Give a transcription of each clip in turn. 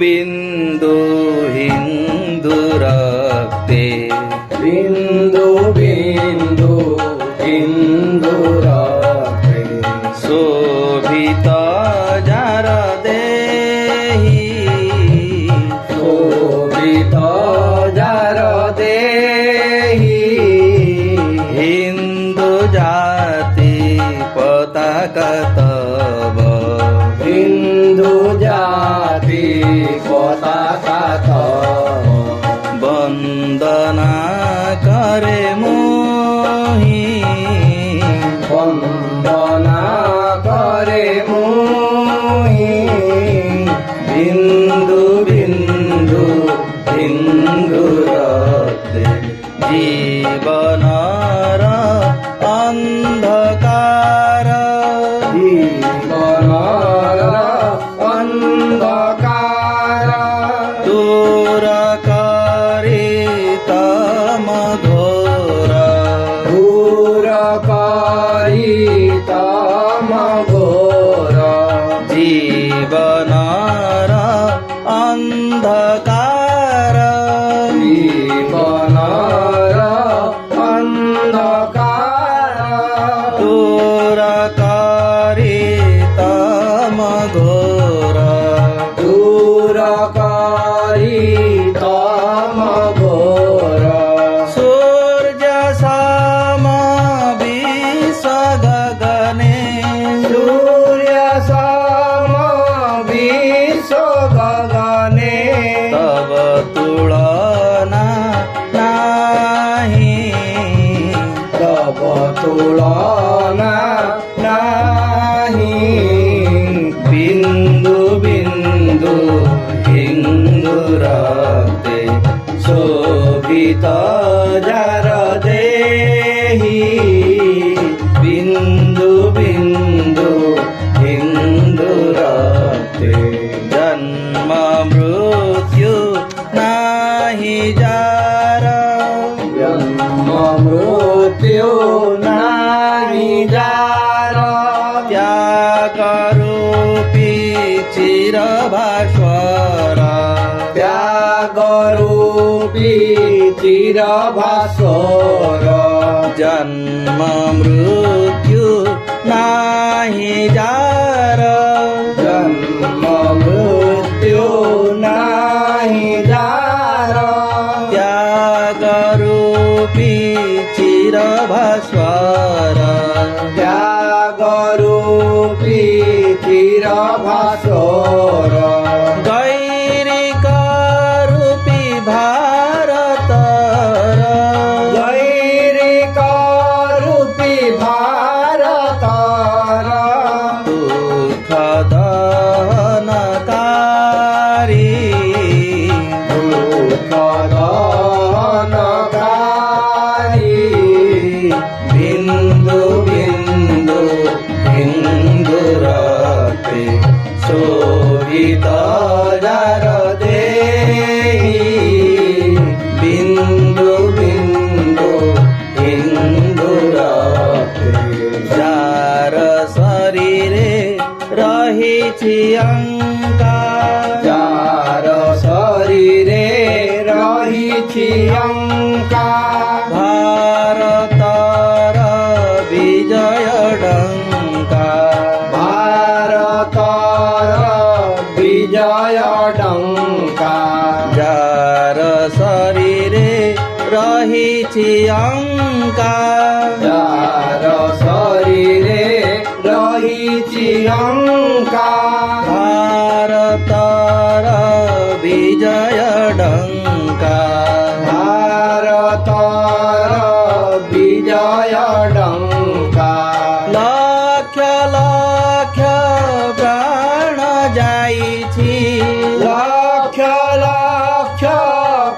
बिंदु हिंदू रक्ते बिंदु बिंदु हिंदू रक्ते शोभित जार देहि शोभित जार देहि हिंदू जाति पताका तव हिंदू जाति पताका तव वंदना करे मोहि वंदना करे मोहि बिंदु बिंदु हिंदू रक्ते जीवनर अंधकार जीवनर अंधकार दूर करे तम घोर दूर करी तम घोर जीवनर अंधकार जीवनर अंधकार दूर करे तम घोर दूर करी तम घोर सूर्य सम विश्व गगने सूर्य सम विश्व गगने तव तुलना नाही तव तुलना नाही बिंदु बिंदु हिंदू रक्ते शोभित जार देहि बिंदु बिंदु हिंदू रक्ते जन्म मृत्यु नाही जार जन्म मृत्यु नाही जार त्याग रूपी चिरभास्वर त्याग रूपी चिरभास्वर जन्म मृत्यु नाही जार जन्म मृत्यु नाही जार त्याग रूपी चिरभास्वर त्याग रूपी चिरभास्वर गैरिक रूपी भारतर गैरिक रूपी भारतर दुःख दहनकारी दुःख दहनकारी बिंदु बिंदु हिंदू रक्ते शोभित जार देहि बिंदु बिंदु हिंदू रक्ते जार शरीरे रहिछि अंका जार शरीरे रहिछि अंका भारतर विजय डंका भारतर विजय डंका जार शरीरे रहिछि अंका जार शरीरे रहिछि अंका भारतर विजय डंका भारतर विजय डंका लक्ष लक्ष प्राण जाइछि लक्ष लक्ष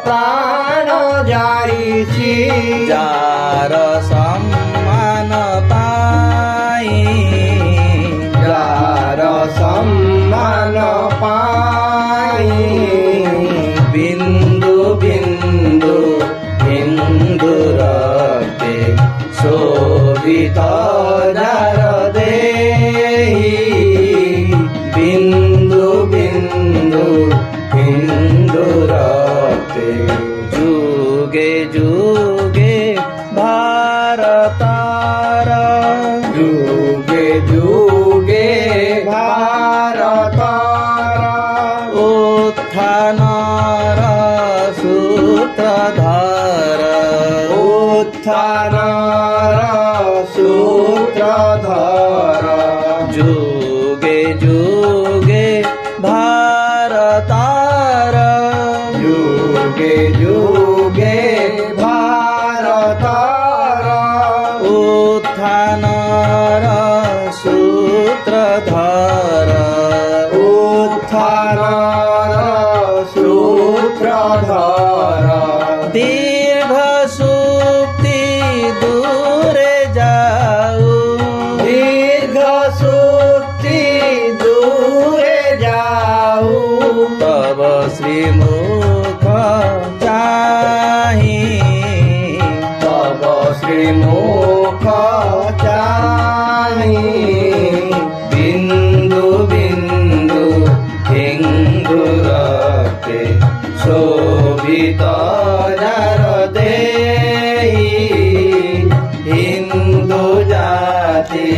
प्राण जाइछि जार सम्मान पाई जार सम्मान पाई बिंदु बिंदु हिंदू रक्ते शोभित जार देहि बिंदु बिंदु যুগে যুগে ভারতার যুগে যুগে ভারতর উত্থানর সূত্রধর উত্থানর সূত্রধর যুগে যুগে ভারতার যুগে যুগে ভারতর উত্থানর সূত্রধর উত্থানর সূত্রধর দীর্ঘ সুপ্তি দূরে যাও দীর্ঘ সুক্তি দূরে যাও তব শ্রীমুখ চাহি তব শ্রীমুখ চাহি বিন্দু বিন্দু হিন্দু রক্তে শোভিত যার দেহি হিন্দু জাতি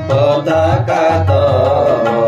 পতাকা তব